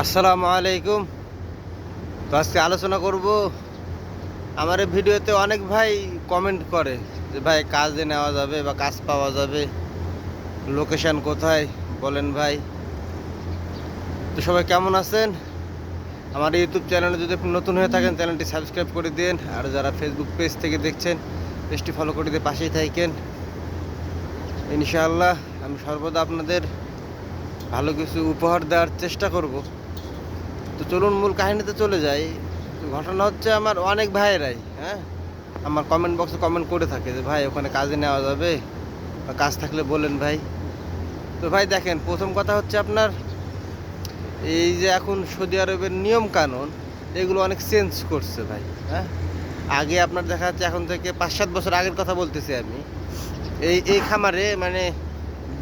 আসসালামু আলাইকুম। তো আজকে আলোচনা করব, আমার এই ভিডিওতে অনেক ভাই কমেন্ট করে যে ভাই কাজে নেওয়া যাবে বা কাজ পাওয়া যাবে, লোকেশন কোথায় বলেন ভাই। তো সবাই কেমন আছেন? আমার ইউটিউব চ্যানেলে যদি আপনি নতুন হয়ে থাকেন চ্যানেলটি সাবস্ক্রাইব করে দিন, আর যারা ফেসবুক পেজ থেকে দেখছেন পেজটি ফলো করে দিয়ে পাশেই থাকেন। ইনশাআল্লাহ আমি সর্বদা আপনাদের ভালো কিছু উপহার দেওয়ার চেষ্টা করব। তো চলুন মূল কাহিনীতে চলে যাই। ঘটনা হচ্ছে, আমার অনেক ভাইয়েরাই আমার কমেন্ট বক্সে কমেন্ট করে থাকে যে ভাই ওখানে কাজে নেওয়া যাবে বা কাজ থাকলে বলেন ভাই। তো ভাই দেখেন, প্রথম কথা হচ্ছে আপনার এই যে এখন সৌদি আরবের নিয়ম কানুন এগুলো অনেক চেঞ্জ করছে ভাই। আগে আপনার দেখা যাচ্ছে, এখন থেকে 5-7 বছর আগের কথা বলতেছি আমি, এই খামারে মানে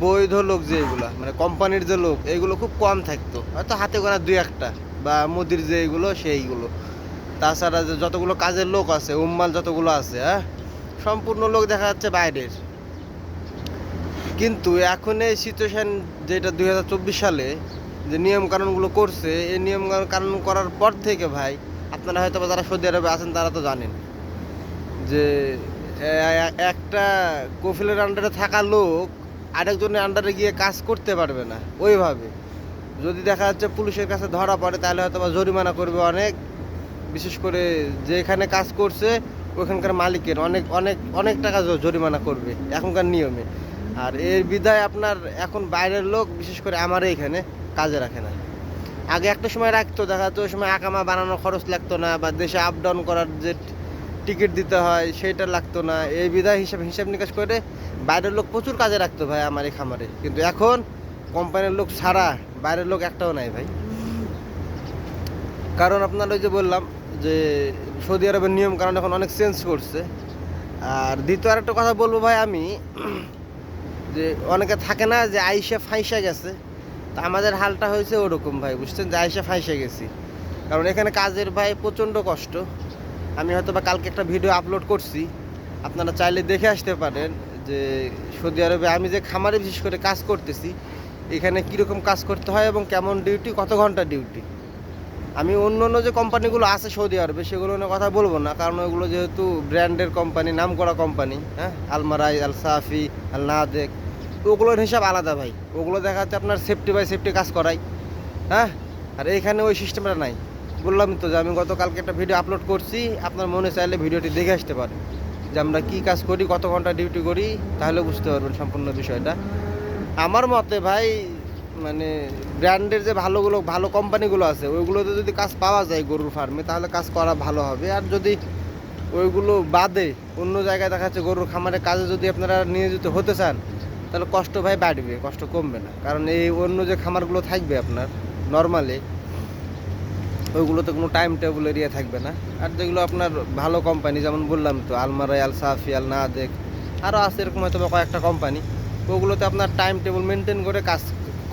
বৈধ লোক যেগুলো মানে কোম্পানির যে লোক এইগুলো খুব কম থাকতো, হয়তো হাতে গোনা 2-1টা বা মুদির যেগুলো সেইগুলো। তাছাড়া যে যতগুলো কাজের লোক আছে, উম্মাল যতগুলো আছে, সম্পূর্ণ লোক দেখা যাচ্ছে বাইরের। কিন্তু এখন এই সিচুয়েশান যেটা 2024 সালে যে নিয়ম কানুনগুলো করছে, এই নিয়ম কানুন করার পর থেকে ভাই, আপনারা হয়তো যারা সৌদি আরবে আছেন তারা তো জানেন যে একটা কফিলের আন্ডারে থাকা লোক আরেকজনের আন্ডারে গিয়ে কাজ করতে পারবে না ওইভাবে। যদি দেখা যাচ্ছে পুলিশের কাছে ধরা পড়ে তাহলে হয়তো বা জরিমানা করবে অনেক, বিশেষ করে যেখানে কাজ করছে ওখানকার মালিকের অনেক অনেক অনেক টাকা জরিমানা করবে এখনকার নিয়মে। আর এর বিধায় আপনার এখন বাইরের লোক বিশেষ করে আমার এইখানে কাজে রাখে না। আগে একটা সময় রাখতো, দেখা যাচ্ছে ওই সময় আকামা বানানোর খরচ লাগতো না, বা দেশে আপ ডাউন করার যে টিকিট দিতে হয় সেইটা লাগতো না। এই বিধায় হিসাব নিকাশ করে বাইরের লোক প্রচুর কাজে রাখতো ভাই আমার এই খামারে। কিন্তু এখন কোম্পানির লোক ছাড়া বাইরের লোক একটাও নাই ভাই। কারণ আপনার ওই যে বললাম যে সৌদি আরবের নিয়ম কারণ এখন অনেক চেঞ্জ করছে। আর দ্বিতীয় আরেকটা কথা বলবো ভাই আমি, যে অনেকে থাকে না যে আইসা ফাইসা গেছে, তা আমাদের হালটা হয়েছে ওরকম ভাই, বুঝছেন, যে আইসা ফাইসা গেছি। কারণ এখানে কাজের ভাই প্রচণ্ড কষ্ট। আমি হয়তো বা কালকে একটা ভিডিও আপলোড করছি, আপনারা চাইলে দেখে আসতে পারেন যে সৌদি আরবে আমি যে খামারে বিশেষ করে কাজ করতেছি এখানে কীরকম কাজ করতে হয় এবং কেমন ডিউটি, কত ঘন্টা ডিউটি। আমি অন্য অন্য যে কোম্পানিগুলো আছে সৌদি আরবে সেগুলো নিয়ে কথা বলবো না, কারণ ওইগুলো যেহেতু ব্র্যান্ডের কোম্পানি, নাম করা কোম্পানি, আলমারাই, আল সাফি, আল নাদেক, তো ওগুলোর হিসাব আলাদা ভাই। ওগুলো দেখা যাচ্ছে আপনার সেফটি বাই সেফটি কাজ করাই। আর এইখানে ওই সিস্টেমটা নাই। বললাম তো যে আমি গতকালকে একটা ভিডিও আপলোড করছি, আপনার মনে চাইলে ভিডিওটি দেখে আসতে পারেন যে আমরা কী কাজ করি, কত ঘন্টা ডিউটি করি, তাহলে বুঝতে পারবেন সম্পূর্ণ বিষয়টা। আমার মতে ভাই, মানে ব্র্যান্ডের যে ভালো কোম্পানিগুলো আছে ওইগুলোতে যদি কাজ পাওয়া যায় গরুর ফার্মে তাহলে কাজ করা ভালো হবে। আর যদি ওইগুলো বাদে অন্য জায়গায় দেখা যাচ্ছে গরুর খামারে কাজে যদি আপনারা নিয়োজিত হতে চান তাহলে কষ্ট ভাই বাড়বে, কষ্ট কমবে না। কারণ এই অন্য যে খামারগুলো থাকবে আপনার নর্মালি, ওইগুলোতে কোনো টাইম টেবিল এরিয়া থাকবে না। আর যেগুলো আপনার ভালো কোম্পানি, যেমন বললাম তো আলমারাই, আল সাফি, আল নাদেক, আরও আছে এরকম হয়তো বা কয়েকটা কোম্পানি, ওগুলোতে আপনার টাইম টেবিল মেনটেন করে কাজ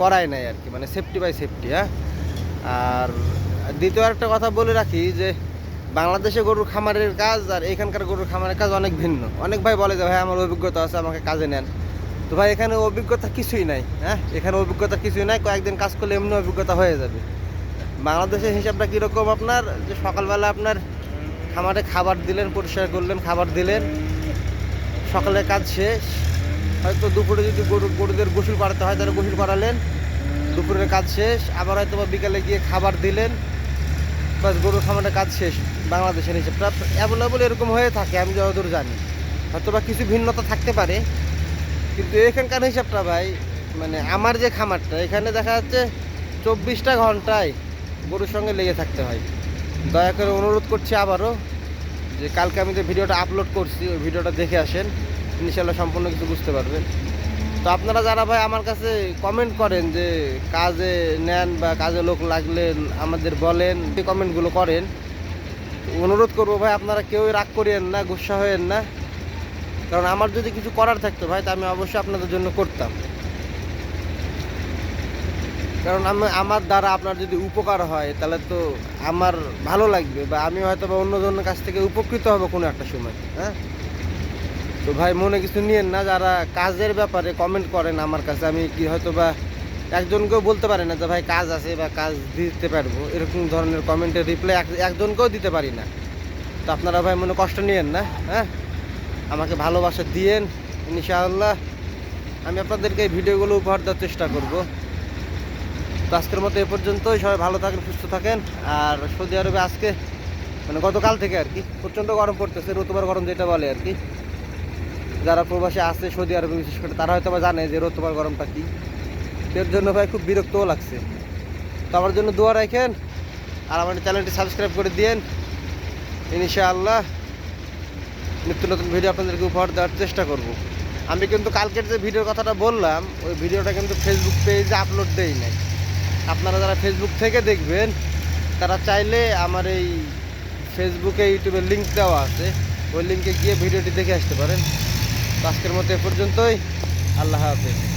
করাই নাই আর কি, মানে সেফটি বাই সেফটি। আর দ্বিতীয় একটা কথা বলে রাখি যে বাংলাদেশে গরুর খামারের কাজ আর এখানকার গরুর খামারের কাজ অনেক ভিন্ন। অনেক ভাই বলে যে ভাই আমার অভিজ্ঞতা আছে, আমাকে কাজে নেন। তো ভাই এখানে অভিজ্ঞতা কিছুই নাই। এখানে অভিজ্ঞতা কিছুই নাই, কয়েকদিন কাজ করলে এমনি অভিজ্ঞতা হয়ে যাবে। বাংলাদেশের হিসাবটা কীরকম, আপনার যে সকালবেলা আপনার খামারে খাবার দিলেন, পরিষ্কার করলেন, খাবার দিলেন, সকালে কাজ শেষ, হয়তো দুপুরে যদি গরুদের গোসল করাতে হয় তাহলে গোসল করালেন, দুপুরের কাজ শেষ, আবার হয়তো বা বিকালে গিয়ে খাবার দিলেন, বাস গরুর খামারের কাজ শেষ। বাংলাদেশের হিসাবটা অ্যাভেলেবল এরকম হয়ে থাকে আমি যতদূর জানি, হয়তো বা কিছু ভিন্নতা থাকতে পারে। কিন্তু এখানকার হিসাবটা ভাই, মানে আমার যে খামারটা এখানে দেখা যাচ্ছে 24টা ঘন্টায় গরুর সঙ্গে লেগে থাকতে হয়। দয়া করে অনুরোধ করছি আবারও যে কালকে আমি যে ভিডিওটা আপলোড করছি ওই ভিডিওটা দেখে আসেন, ইনশাল্লাহ সম্পূর্ণ কিছু বুঝতে পারবেন। তো আপনারা যারা ভাই আমার কাছে কমেন্ট করেন যে কাজে নেন বা কাজে লোক লাগলে আমাদের বলেন, যে কমেন্টগুলো করেন, অনুরোধ করবো ভাই আপনারা কেউই রাগ করিয়েন না, গুসা হয়েন না। কারণ আমার যদি কিছু করার থাকতো ভাই তা আমি অবশ্যই আপনাদের জন্য করতাম। কারণ আমার দ্বারা আপনার যদি উপকার হয় তাহলে তো আমার ভালো লাগবে, বা আমি হয়তো বা অন্যজনের কাছ থেকে উপকৃত হবো কোনো একটা সময়। তো ভাই মনে কিছু নিয়েন না, যারা কাজের ব্যাপারে কমেন্ট করেন আমার কাছে, আমি কি হয়তো বা একজনকেও বলতে পারি না যে ভাই কাজ আছে বা কাজ দিতে পারবো, এরকম ধরনের কমেন্টের রিপ্লাই একজনকেও দিতে পারি না। তো আপনারা ভাই মনে কষ্ট নিয়েন না, হ্যাঁ, আমাকে ভালোবাসা দিয়েন। ইনশাআল্লাহ আমি আপনাদেরকে এই ভিডিওগুলো উপহার দেওয়ার চেষ্টা করব। তো আজকের মতো এ পর্যন্তই। সবাই ভালো থাকেন, সুস্থ থাকেন। আর সৌদি আরবে আজকে মানে গতকাল থেকে আর কি প্রচণ্ড গরম পড়তেছে, রতুবার গরম যেটা বলে আর কি। যারা প্রবাসী আছে সৌদি আরবে বিশেষ করে তারা হয়তো বা জানে যে রতুবার গরমটা কী। এর জন্য ভাই খুব বিরক্তও লাগছে। তো আমার জন্য দোয়া রাখেন আর আমার চ্যানেলটি সাবস্ক্রাইব করে দিয়েন। ইনশাআল্লাহ নিত্য নতুন ভিডিও আপনাদেরকে উপহার দেওয়ার চেষ্টা করব। আমি কিন্তু কালকের যে ভিডিওর কথাটা বললাম ওই ভিডিওটা কিন্তু ফেসবুক পেজে আপলোড দেই নাই। আপনারা যারা ফেসবুক থেকে দেখবেন তারা চাইলে আমার এই ফেসবুকে ইউটিউবের লিঙ্ক দেওয়া আছে, ওই লিঙ্কে গিয়ে ভিডিওটি দেখে আসতে পারেন। তো আজকের মতো এ পর্যন্তই। আল্লাহ হাফেজ।